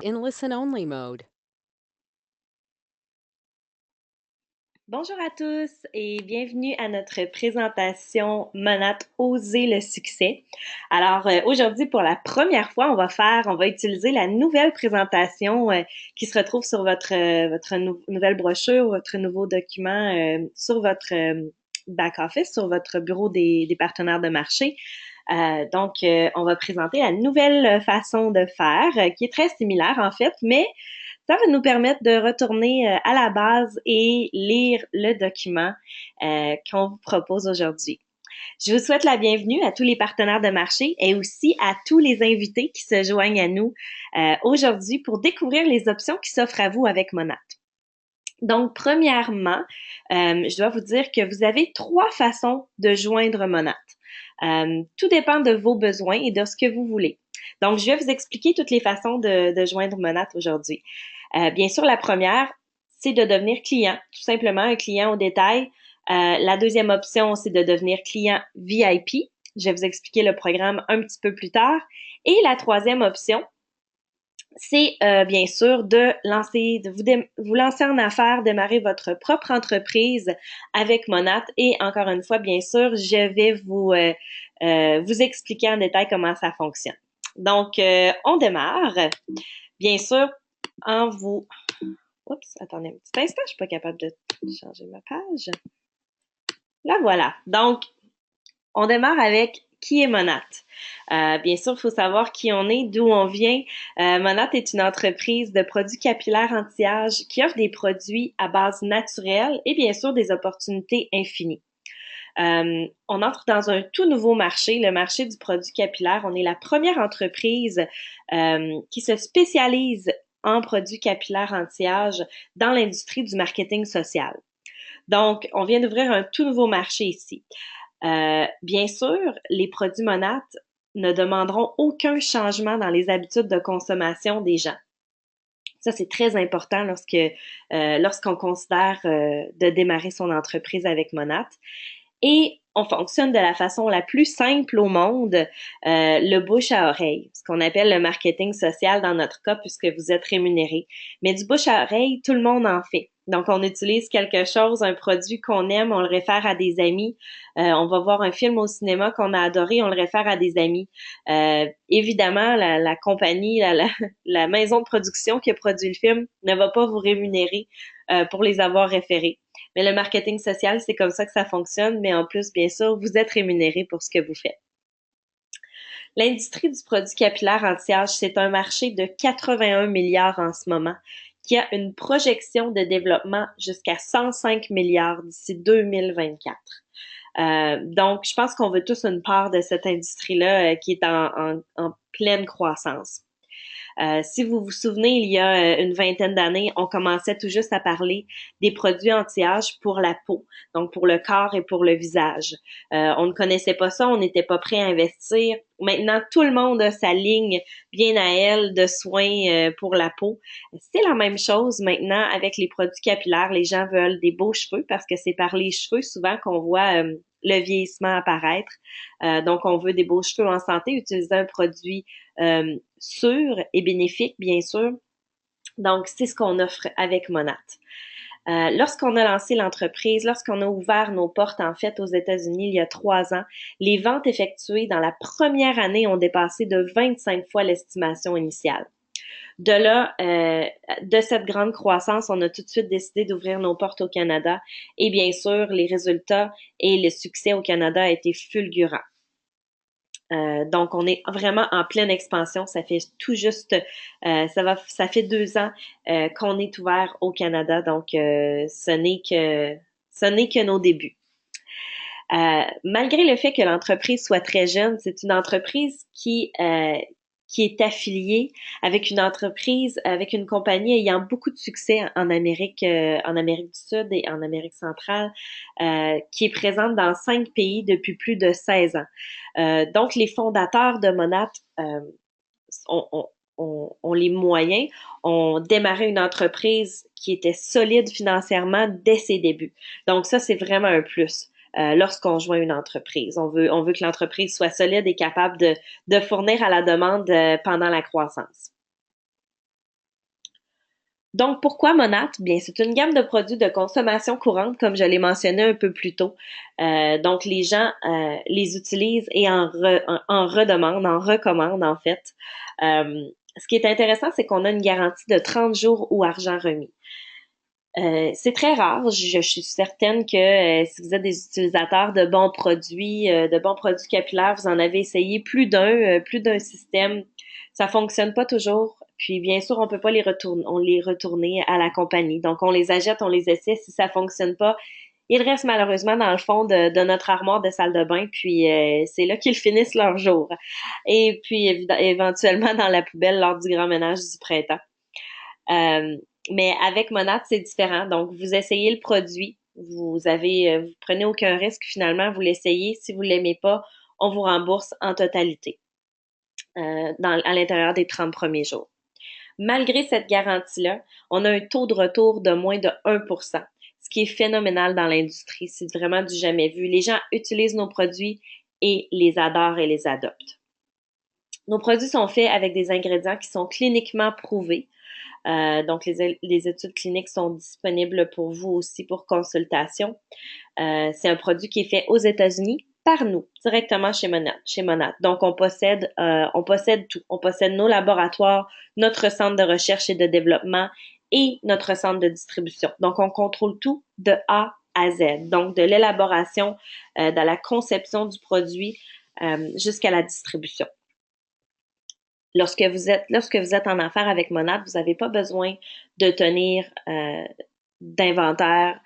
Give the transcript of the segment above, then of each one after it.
in listen-only mode. Bonjour à tous et bienvenue à notre présentation Monat Oser le succès. Alors aujourd'hui pour la première fois, on va utiliser la nouvelle présentation qui se retrouve sur votre nouvelle brochure, votre nouveau document sur votre back-office, sur votre bureau des partenaires de marché. On va présenter la nouvelle façon de faire qui est très similaire en fait, mais ça va nous permettre de retourner à la base et lire le document qu'on vous propose aujourd'hui. Je vous souhaite la bienvenue à tous les partenaires de marché et aussi à tous les invités qui se joignent à nous aujourd'hui pour découvrir les options qui s'offrent à vous avec Monat. Donc, premièrement, je dois vous dire que vous avez trois façons de joindre Monat. Tout dépend de vos besoins et de ce que vous voulez. Donc, je vais vous expliquer toutes les façons de joindre Monat aujourd'hui. Bien sûr, la première, c'est de devenir client, tout simplement un client au détail. La deuxième option, c'est de devenir client VIP. Je vais vous expliquer le programme un petit peu plus tard. Et la troisième option, c'est bien sûr de vous lancer en affaires, démarrer votre propre entreprise avec Monat. Et encore une fois, bien sûr, je vais vous expliquer en détail comment ça fonctionne. Donc, on démarre. Bien sûr, en vous... Oups, attendez un petit instant, je suis pas capable de changer ma page. Là, voilà. Donc, on démarre avec qui est Monat. Bien sûr, il faut savoir qui on est, d'où on vient. Monat est une entreprise de produits capillaires anti-âge qui offre des produits à base naturelle et bien sûr des opportunités infinies. On entre dans un tout nouveau marché, le marché du produit capillaire. On est la première entreprise qui se spécialise en produits capillaires anti-âge dans l'industrie du marketing social. Donc, on vient d'ouvrir un tout nouveau marché ici. Bien sûr, les produits Monat ne demanderont aucun changement dans les habitudes de consommation des gens. Ça, c'est très important lorsqu'on considère de démarrer son entreprise avec Monat. Et on fonctionne de la façon la plus simple au monde, le bouche à oreille, ce qu'on appelle le marketing social dans notre cas puisque vous êtes rémunéré. Mais du bouche à oreille, tout le monde en fait. Donc, on utilise quelque chose, un produit qu'on aime, on le réfère à des amis. On va voir un film au cinéma qu'on a adoré, on le réfère à des amis. Évidemment, la compagnie, la maison de production qui a produit le film ne va pas vous rémunérer pour les avoir référés. Mais le marketing social, c'est comme ça que ça fonctionne, mais en plus, bien sûr, vous êtes rémunéré pour ce que vous faites. L'industrie du produit capillaire anti-âge, c'est un marché de 81 milliards en ce moment, qui a une projection de développement jusqu'à 105 milliards d'ici 2024. Donc, je pense qu'on veut tous une part de cette industrie-là qui est en pleine croissance. Si vous vous souvenez, il y a une vingtaine d'années, on commençait tout juste à parler des produits anti-âge pour la peau, donc pour le corps et pour le visage. On ne connaissait pas ça, on n'était pas prêt à investir. Maintenant, tout le monde a sa ligne bien à elle de soins pour la peau. C'est la même chose maintenant avec les produits capillaires. Les gens veulent des beaux cheveux parce que c'est par les cheveux souvent qu'on voit le vieillissement apparaître. Donc, on veut des beaux cheveux en santé, utiliser un produit sûr et bénéfique, bien sûr. Donc, c'est ce qu'on offre avec Monat. Lorsqu'on a lancé l'entreprise, lorsqu'on a ouvert nos portes, en fait, aux États-Unis il y a 3 ans, les ventes effectuées dans la première année ont dépassé de 25 fois l'estimation initiale. De là, de cette grande croissance, on a tout de suite décidé d'ouvrir nos portes au Canada et bien sûr, les résultats et le succès au Canada a été fulgurant. Donc, on est vraiment en pleine expansion. Ça fait tout juste, ça fait 2 ans qu'on est ouvert au Canada. Donc, ce n'est que nos débuts. Malgré le fait que l'entreprise soit très jeune, c'est une entreprise qui est affiliée avec une entreprise, avec une compagnie ayant beaucoup de succès en Amérique du Sud et en Amérique centrale, qui est présente dans 5 pays depuis plus de 16 ans. Donc, les fondateurs de Monat ont les moyens, ont démarré une entreprise qui était solide financièrement dès ses débuts. Donc, ça, c'est vraiment un plus. Lorsqu'on joint une entreprise. On veut que l'entreprise soit solide et capable de fournir à la demande pendant la croissance. Donc, pourquoi Monat? Bien, c'est une gamme de produits de consommation courante, comme je l'ai mentionné un peu plus tôt. Donc, les gens les utilisent et en redemandent, en recommandent en fait. Ce qui est intéressant, c'est qu'on a une garantie de 30 jours ou argent remis. C'est très rare. Je suis certaine que si vous êtes des utilisateurs de bons produits capillaires, vous en avez essayé plus d'un système. Ça fonctionne pas toujours. Puis bien sûr, on les retourner à la compagnie. Donc on les achète, on les essaie. Si ça fonctionne pas, ils restent malheureusement dans le fond de notre armoire de salle de bain. Puis c'est là qu'ils finissent leur jour. Et puis éventuellement dans la poubelle lors du grand ménage du printemps. Euh, mais avec Monat, c'est différent. Donc, vous essayez le produit, vous prenez aucun risque finalement, vous l'essayez. Si vous l'aimez pas, on vous rembourse en totalité à l'intérieur des 30 premiers jours. Malgré cette garantie-là, on a un taux de retour de moins de 1%, ce qui est phénoménal dans l'industrie. C'est vraiment du jamais vu. Les gens utilisent nos produits et les adorent et les adoptent. Nos produits sont faits avec des ingrédients qui sont cliniquement prouvés. Donc, les études cliniques sont disponibles pour vous aussi pour consultation. C'est un produit qui est fait aux États-Unis par nous, directement chez Monat. Donc, on possède tout. On possède nos laboratoires, notre centre de recherche et de développement et notre centre de distribution. Donc, on contrôle tout de A à Z. Donc, de l'élaboration, de la conception du produit jusqu'à la distribution. Lorsque vous êtes en affaires avec Monad, vous n'avez pas besoin de tenir d'inventaire,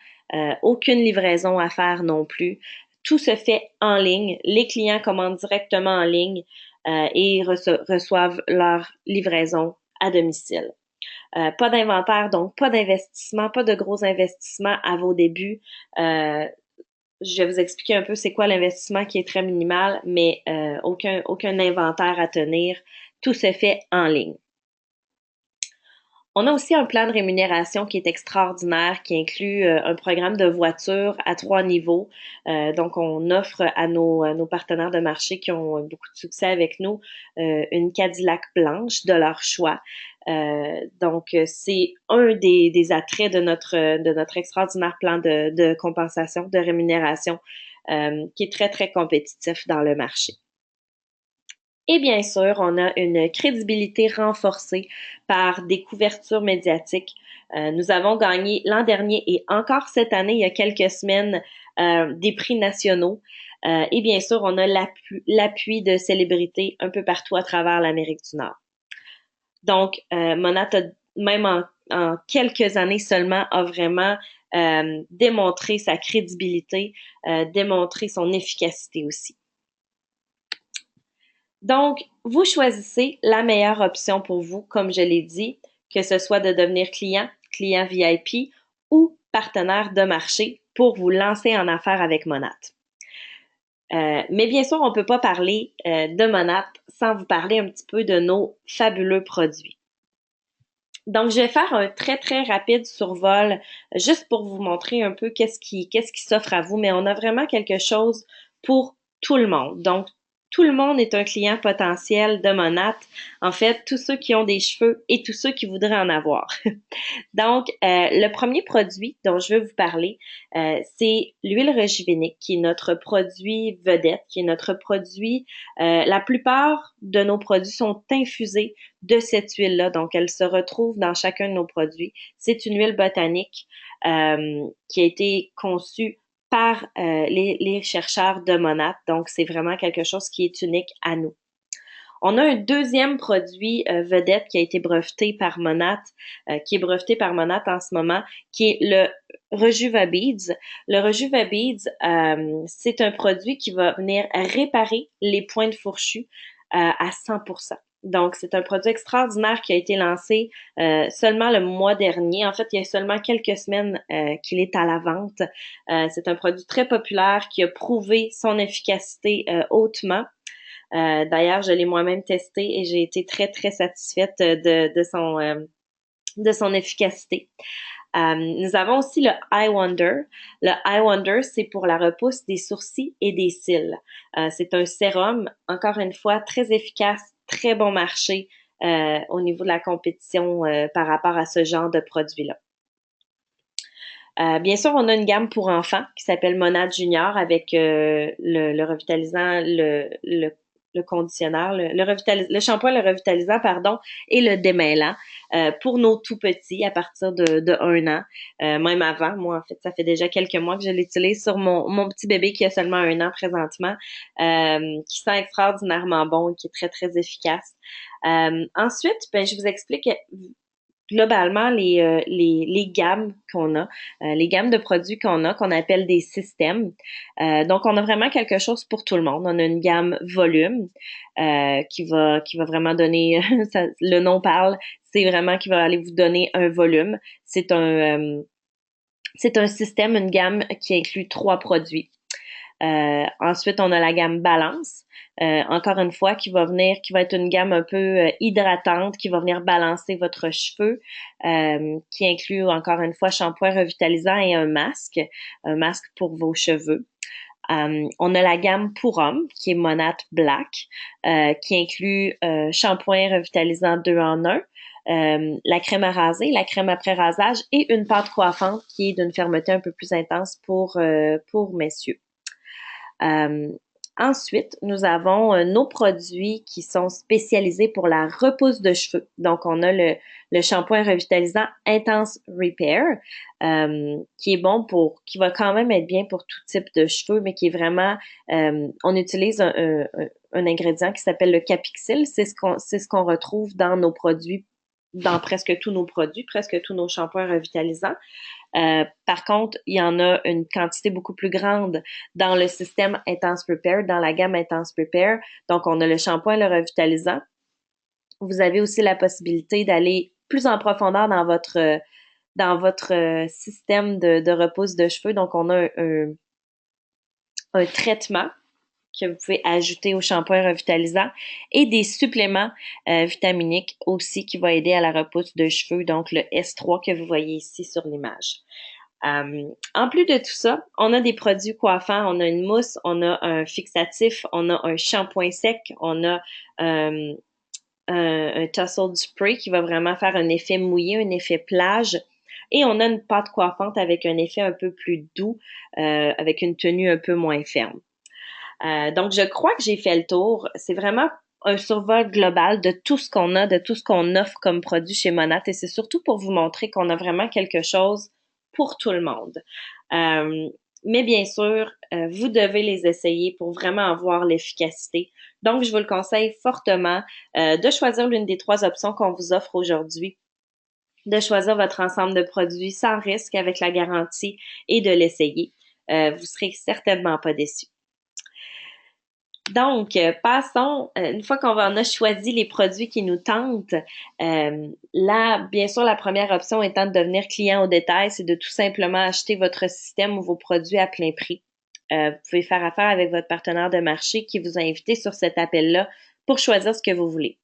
aucune livraison à faire non plus. Tout se fait en ligne. Les clients commandent directement en ligne et reçoivent leur livraison à domicile. Pas d'inventaire, donc pas d'investissement, pas de gros investissements à vos débuts. Je vais vous expliquer un peu c'est quoi l'investissement qui est très minimal, mais aucun inventaire à tenir. Tout se fait en ligne. On a aussi un plan de rémunération qui est extraordinaire, qui inclut un programme de voiture à 3 niveaux. Donc, on offre à nos partenaires de marché qui ont beaucoup de succès avec nous une Cadillac blanche de leur choix. Donc, c'est un des attraits de notre extraordinaire plan de compensation, de rémunération, qui est très, très compétitif dans le marché. Et bien sûr, on a une crédibilité renforcée par des couvertures médiatiques. Nous avons gagné l'an dernier et encore cette année, il y a quelques semaines, des prix nationaux. Et bien sûr, on a l'appui de célébrités un peu partout à travers l'Amérique du Nord. Donc, Monat, même en quelques années seulement, a vraiment démontré sa crédibilité, démontré son efficacité aussi. Donc, vous choisissez la meilleure option pour vous, comme je l'ai dit, que ce soit de devenir client VIP ou partenaire de marché pour vous lancer en affaires avec Monat. Mais bien sûr, on ne peut pas parler de Monat sans vous parler un petit peu de nos fabuleux produits. Donc, je vais faire un très, très rapide survol juste pour vous montrer un peu qu'est-ce qui s'offre à vous, mais on a vraiment quelque chose pour tout le monde. Donc, tout le monde est un client potentiel de Monat. En fait, tous ceux qui ont des cheveux et tous ceux qui voudraient en avoir. Donc, le premier produit dont je veux vous parler, c'est l'huile Régivenique, qui est notre produit vedette, qui est notre produit. La plupart de nos produits sont infusés de cette huile-là, donc elle se retrouve dans chacun de nos produits. C'est une huile botanique qui a été conçue par les chercheurs de Monat, donc c'est vraiment quelque chose qui est unique à nous. On a un deuxième produit vedette qui a été breveté par Monat, qui est breveté par Monat en ce moment, qui est le Rejuva Beads. Le Rejuva Beads, c'est un produit qui va venir réparer les pointes fourchues à 100%. Donc, c'est un produit extraordinaire qui a été lancé seulement le mois dernier. En fait, il y a seulement quelques semaines qu'il est à la vente. C'est un produit très populaire qui a prouvé son efficacité hautement. D'ailleurs, je l'ai moi-même testé et j'ai été très, très satisfaite de son efficacité. Nous avons aussi le Eye Wonder. Le Eye Wonder, c'est pour la repousse des sourcils et des cils. C'est un sérum, encore une fois, très efficace, très bon marché, au niveau de la compétition par rapport à ce genre de produit-là. Bien sûr, on a une gamme pour enfants qui s'appelle Monade Junior avec le revitalisant, le conditionneur, le shampoing, le revitalisant, pardon, et le démêlant pour nos tout petits à partir de 1 an, même avant. Moi, en fait, ça fait déjà quelques mois que je l'utilise sur mon petit bébé qui a seulement 1 an présentement, qui sent extraordinairement bon et qui est très, très efficace. Ensuite, ben, je vous explique globalement les gammes qu'on a, les gammes de produits qu'on a, qu'on appelle des systèmes. Donc, on a vraiment quelque chose pour tout le monde. On a une gamme volume qui va vraiment donner, le nom parle, c'est vraiment qui va aller vous donner un volume. C'est un système, une gamme qui inclut 3 produits. Ensuite, on a la gamme balance. Encore une fois, qui va être une gamme un peu hydratante, qui va venir balancer votre cheveu, qui inclut encore une fois shampoing revitalisant et un masque pour vos cheveux. On a la gamme pour hommes, qui est Monat Black, qui inclut shampoing revitalisant 2 en 1. La crème à raser, la crème après rasage et une pâte coiffante qui est d'une fermeté un peu plus intense pour messieurs. Euh, Ensuite, nous avons nos produits qui sont spécialisés pour la repousse de cheveux. Donc, on a le shampoing revitalisant Intense Repair, qui est bon qui va quand même être bien pour tout type de cheveux, mais qui est vraiment, on utilise un ingrédient qui s'appelle le Capixyl. C'est ce qu'on retrouve dans nos produits, dans presque tous nos produits, presque tous nos shampoings revitalisants. Par contre, il y en a une quantité beaucoup plus grande dans le système Intense Repair, dans la gamme Intense Repair. Donc, on a le shampoing, le revitalisant. Vous avez aussi la possibilité d'aller plus en profondeur dans votre système de repousse de cheveux. Donc, on a un traitement que vous pouvez ajouter au shampoing revitalisant et des suppléments vitaminiques aussi qui vont aider à la repousse de cheveux, donc le S3 que vous voyez ici sur l'image. En plus de tout ça, on a des produits coiffants, on a une mousse, on a un fixatif, on a un shampoing sec, on a un tussle spray qui va vraiment faire un effet mouillé, un effet plage. Et on a une pâte coiffante avec un effet un peu plus doux, avec une tenue un peu moins ferme. Donc, je crois que j'ai fait le tour. C'est vraiment un survol global de tout ce qu'on a, de tout ce qu'on offre comme produit chez Monat. Et c'est surtout pour vous montrer qu'on a vraiment quelque chose pour tout le monde. Mais bien sûr, vous devez les essayer pour vraiment avoir l'efficacité. Donc, je vous le conseille fortement de choisir l'une des 3 options qu'on vous offre aujourd'hui, de choisir votre ensemble de produits sans risque avec la garantie et de l'essayer. Vous serez certainement pas déçus. Donc, passons, une fois qu'on en a choisi les produits qui nous tentent, là, bien sûr, la première option étant de devenir client au détail, c'est de tout simplement acheter votre système ou vos produits à plein prix. Vous pouvez faire affaire avec votre partenaire de marché qui vous a invité sur cet appel-là pour choisir ce que vous voulez.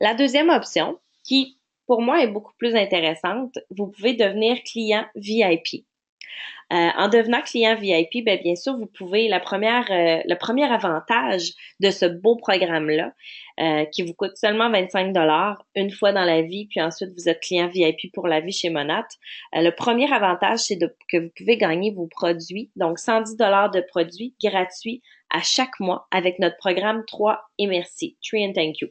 La deuxième option, qui pour moi est beaucoup plus intéressante, vous pouvez devenir client VIP. En devenant client VIP, bien sûr, vous pouvez, le premier avantage de ce beau programme-là, qui vous coûte seulement 25 une fois dans la vie, puis ensuite vous êtes client VIP pour la vie chez Monat. Le premier avantage, c'est que vous pouvez gagner vos produits, donc 110 de produits gratuits à chaque mois avec notre programme 3 et merci, 3 and thank you.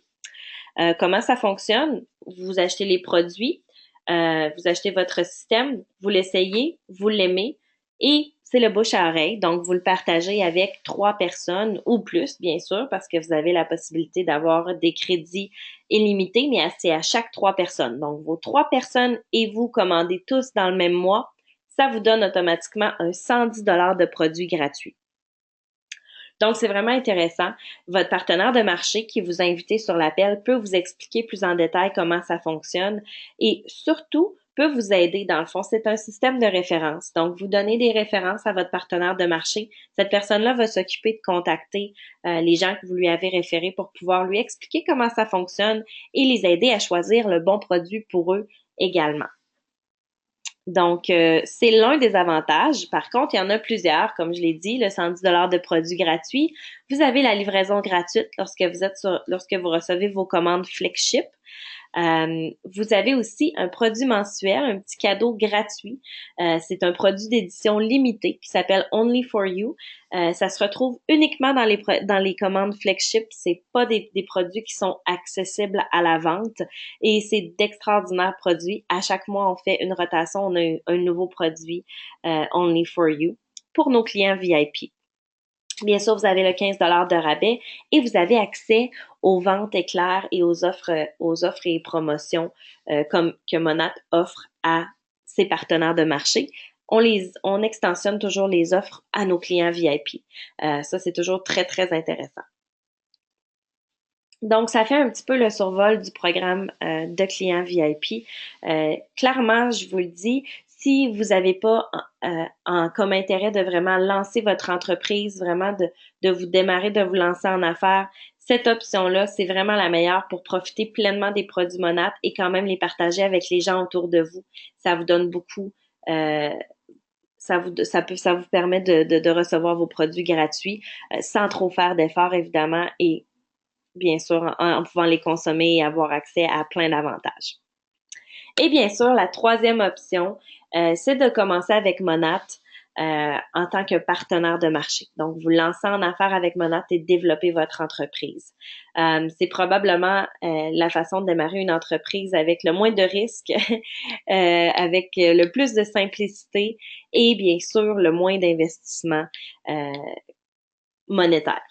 Comment ça fonctionne? Vous achetez les produits, vous achetez votre système, vous l'essayez, vous l'aimez, et c'est le bouche à oreille. Donc, vous le partagez avec 3 personnes ou plus, bien sûr, parce que vous avez la possibilité d'avoir des crédits illimités, mais c'est à chaque 3 personnes. Donc, vos 3 personnes et vous commandez tous dans le même mois, ça vous donne automatiquement un 110 de produits gratuits. Donc, c'est vraiment intéressant. Votre partenaire de marché qui vous a invité sur l'appel peut vous expliquer plus en détail comment ça fonctionne et surtout peut vous aider. Dans le fond, c'est un système de référence. Donc, vous donnez des références à votre partenaire de marché. Cette personne-là va s'occuper de contacter les gens que vous lui avez référés pour pouvoir lui expliquer comment ça fonctionne et les aider à choisir le bon produit pour eux également. Donc, c'est l'un des avantages. Par contre, il y en a plusieurs, comme je l'ai dit, le 110 de produits gratuits. Vous avez la livraison gratuite lorsque vous recevez vos commandes FlexShip. Vous avez aussi un produit mensuel, un petit cadeau gratuit. C'est un produit d'édition limitée qui s'appelle Only for You. Ça se retrouve uniquement dans les commandes FlexShip. C'est pas des produits qui sont accessibles à la vente et c'est d'extraordinaires produits. À chaque mois, on fait une rotation, on a un nouveau produit Only for You pour nos clients VIP. Bien sûr, vous avez le 15 de rabais et vous avez accès aux ventes éclairs et aux offres et promotions comme que Monat offre à ses partenaires de marché. On extensionne toujours les offres à nos clients VIP. Ça, c'est toujours très, très intéressant. Donc, ça fait un petit peu le survol du programme de clients VIP. Clairement, je vous le dis, si vous n'avez pas comme intérêt de vraiment lancer votre entreprise, vraiment de vous démarrer, de vous lancer en affaires, cette option-là, c'est vraiment la meilleure pour profiter pleinement des produits Monat et quand même les partager avec les gens autour de vous. Ça vous donne beaucoup. Euh, ça vous permet de recevoir vos produits gratuits sans trop faire d'efforts, évidemment, et bien sûr, en pouvant les consommer et avoir accès à plein d'avantages. Et bien sûr, la troisième option, c'est de commencer avec Monat en tant que partenaire de marché. Donc, vous lancez en affaires avec Monat et développer votre entreprise. C'est probablement la façon de démarrer une entreprise avec le moins de risques, avec le plus de simplicité et bien sûr le moins d'investissement monétaire.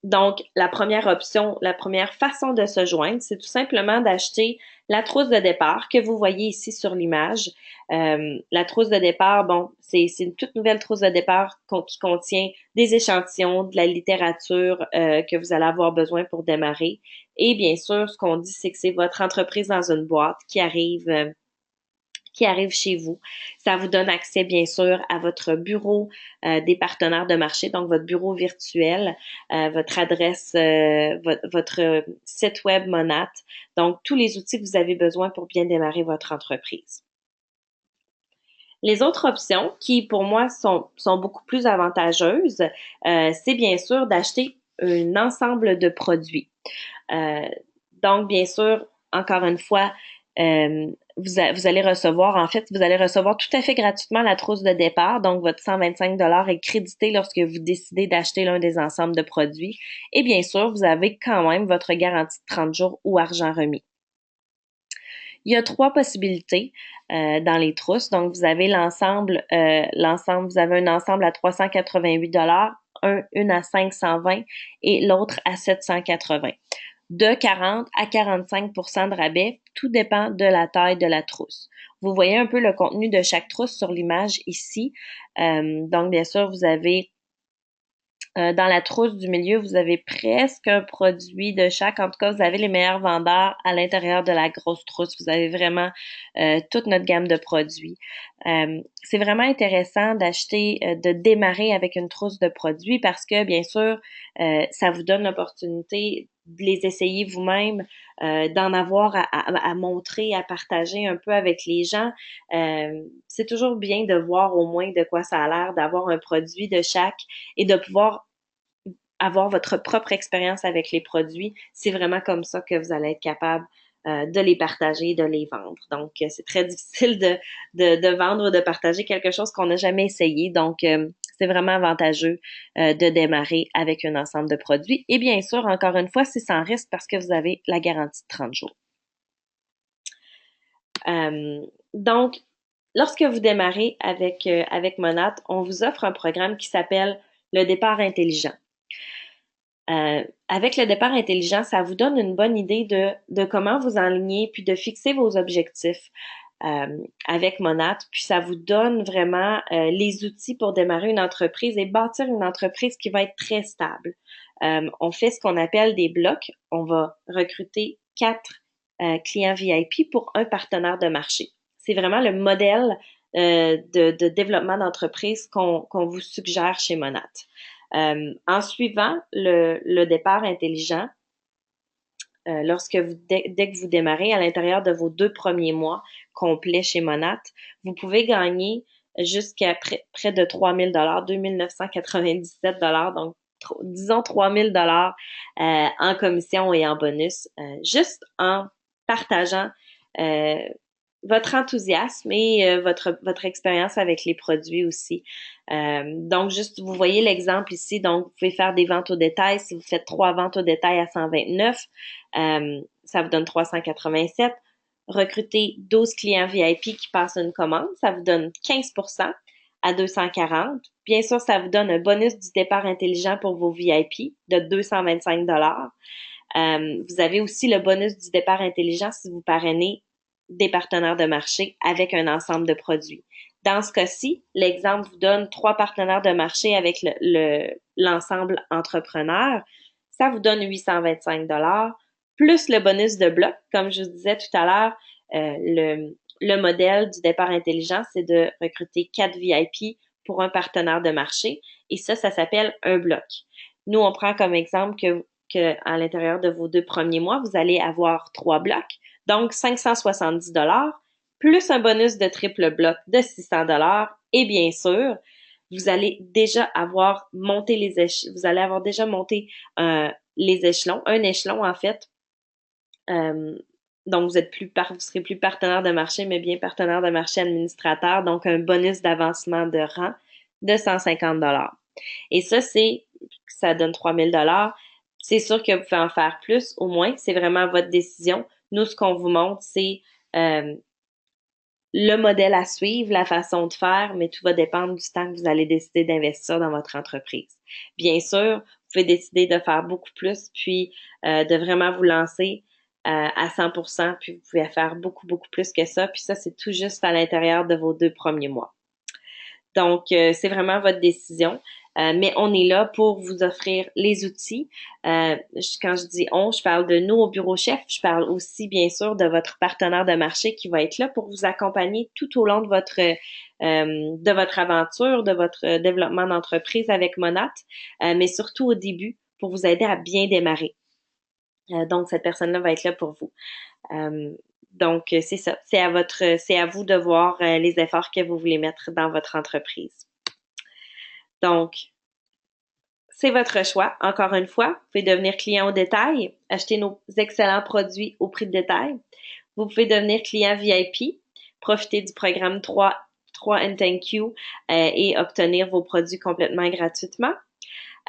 Donc, la première option, la première façon de se joindre, c'est tout simplement d'acheter la trousse de départ que vous voyez ici sur l'image. La trousse de départ, bon, c'est une toute nouvelle trousse de départ qui contient des échantillons, de la littérature que vous allez avoir besoin pour démarrer. Et bien sûr, ce qu'on dit, c'est que c'est votre entreprise dans une boîte qui arrive chez vous. Ça vous donne accès, bien sûr, à votre bureau des partenaires de marché, donc votre bureau virtuel, votre adresse, votre site web Monat, donc tous les outils que vous avez besoin pour bien démarrer votre entreprise. Les autres options qui, pour moi, sont beaucoup plus avantageuses, c'est bien sûr d'acheter un ensemble de produits. Euh, donc, bien sûr, encore une fois, vous allez recevoir, en fait, vous allez recevoir tout à fait gratuitement la trousse de départ. Donc, votre 125 est crédité lorsque vous décidez d'acheter l'un des ensembles de produits. Et bien sûr, vous avez quand même votre garantie de 30 jours ou argent remis. Il y a trois possibilités dans les trousses. Donc, vous avez vous avez un ensemble à 388 une à 520 et l'autre à 780 de 40 à 45 de rabais. Tout dépend de la taille de la trousse. Vous voyez un peu le contenu de chaque trousse sur l'image ici. Donc, bien sûr, vous avez dans la trousse du milieu, vous avez presque un produit de chaque. En tout cas, vous avez les meilleurs vendeurs à l'intérieur de la grosse trousse. Vous avez vraiment toute notre gamme de produits. C'est vraiment intéressant d'acheter, de démarrer avec une trousse de produits parce que, bien sûr, ça vous donne l'opportunité de les essayer vous-même, d'en avoir à montrer, à partager un peu avec les gens. C'est toujours bien de voir au moins de quoi ça a l'air, d'avoir un produit de chaque et de pouvoir avoir votre propre expérience avec les produits. C'est vraiment comme ça que vous allez être capable de les partager, de les vendre. Donc, c'est très difficile de vendre ou de partager quelque chose qu'on n'a jamais essayé. Donc, c'est vraiment avantageux de démarrer avec un ensemble de produits. Et bien sûr, encore une fois, c'est sans risque parce que vous avez la garantie de 30 jours. Donc, lorsque vous démarrez avec Monat, on vous offre un programme qui s'appelle le départ intelligent. Avec le départ intelligent, ça vous donne une bonne idée de comment vous enligner puis de fixer vos objectifs avec Monat. Puis ça vous donne vraiment les outils pour démarrer une entreprise et bâtir une entreprise qui va être très stable. On fait ce qu'on appelle des blocs. On va recruter 4 clients VIP pour un partenaire de marché. C'est vraiment le modèle de développement d'entreprise qu'on vous suggère chez Monat. En suivant le départ intelligent, dès que vous démarrez, à l'intérieur de vos 2 premiers mois complets chez Monat, vous pouvez gagner jusqu'à près de 3 000 $, 2 997 $, donc disons 3 000 $ en commission et en bonus, juste en partageant euh, votre enthousiasme et votre expérience avec les produits aussi. Donc, juste, vous voyez l'exemple ici. Donc, vous pouvez faire des ventes au détail. Si vous faites 3 ventes au détail à 129, ça vous donne 387. Recruter 12 clients VIP qui passent une commande, ça vous donne 15% à 240. Bien sûr, ça vous donne un bonus du départ intelligent pour vos VIP de 225 $. Vous avez aussi le bonus du départ intelligent si vous parrainez des partenaires de marché avec un ensemble de produits. Dans ce cas-ci, l'exemple vous donne 3 partenaires de marché avec l'ensemble entrepreneur. Ça vous donne 825 $, plus le bonus de bloc. Comme je vous disais tout à l'heure, le modèle du départ intelligent, c'est de recruter 4 VIP pour un partenaire de marché. Et ça s'appelle un bloc. Nous, on prend comme exemple que à l'intérieur de vos 2 premiers mois, vous allez avoir 3 blocs, donc 570 $, plus un bonus de triple bloc de 600 $. Et bien sûr, vous allez déjà avoir monté vous allez avoir déjà monté les échelons, un échelon en fait. Donc, vous serez plus partenaire de marché, mais bien partenaire de marché administrateur, donc un bonus d'avancement de rang de 150 $. Et ça donne 3 000 $. C'est sûr que vous pouvez en faire plus, au moins, c'est vraiment votre décision. Nous, ce qu'on vous montre, c'est euh, le modèle à suivre, la façon de faire, mais tout va dépendre du temps que vous allez décider d'investir dans votre entreprise. Bien sûr, vous pouvez décider de faire beaucoup plus, puis de vraiment vous lancer à 100%, puis vous pouvez faire beaucoup, beaucoup plus que ça, puis ça, c'est tout juste à l'intérieur de vos 2 premiers mois. Donc, c'est vraiment votre décision. Mais on est là pour vous offrir les outils. Quand je dis on, je parle de nous au bureau chef. Je parle aussi, bien sûr, de votre partenaire de marché qui va être là pour vous accompagner tout au long de votre aventure, de votre développement d'entreprise avec Monat, mais surtout au début pour vous aider à bien démarrer. Donc, cette personne-là va être là pour vous. Donc, c'est ça. C'est à vous de voir les efforts que vous voulez mettre dans votre entreprise. Donc, c'est votre choix. Encore une fois, vous pouvez devenir client au détail, acheter nos excellents produits au prix de détail. Vous pouvez devenir client VIP, profiter du programme 3 and Thank You et obtenir vos produits complètement gratuitement.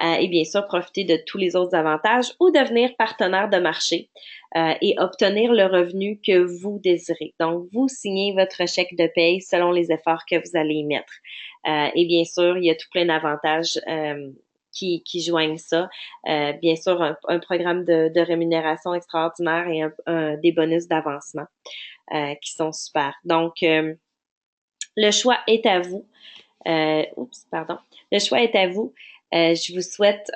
Et bien sûr, profiter de tous les autres avantages ou devenir partenaire de marché et obtenir le revenu que vous désirez. Donc, vous signez votre chèque de paye selon les efforts que vous allez y mettre. Et bien sûr, il y a tout plein d'avantages qui joignent ça. Bien sûr, un programme de rémunération extraordinaire et des bonus d'avancement qui sont super. Donc, le choix est à vous. Le choix est à vous. Je vous souhaite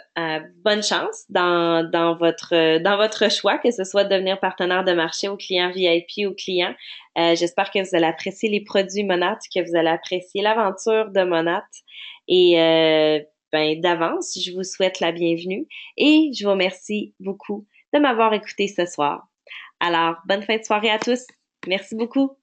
bonne chance dans votre choix, que ce soit de devenir partenaire de marché aux clients VIP ou clients. J'espère que vous allez apprécier les produits Monat, que vous allez apprécier l'aventure de Monat. Et d'avance, je vous souhaite la bienvenue et je vous remercie beaucoup de m'avoir écouté ce soir. Alors, bonne fin de soirée à tous. Merci beaucoup.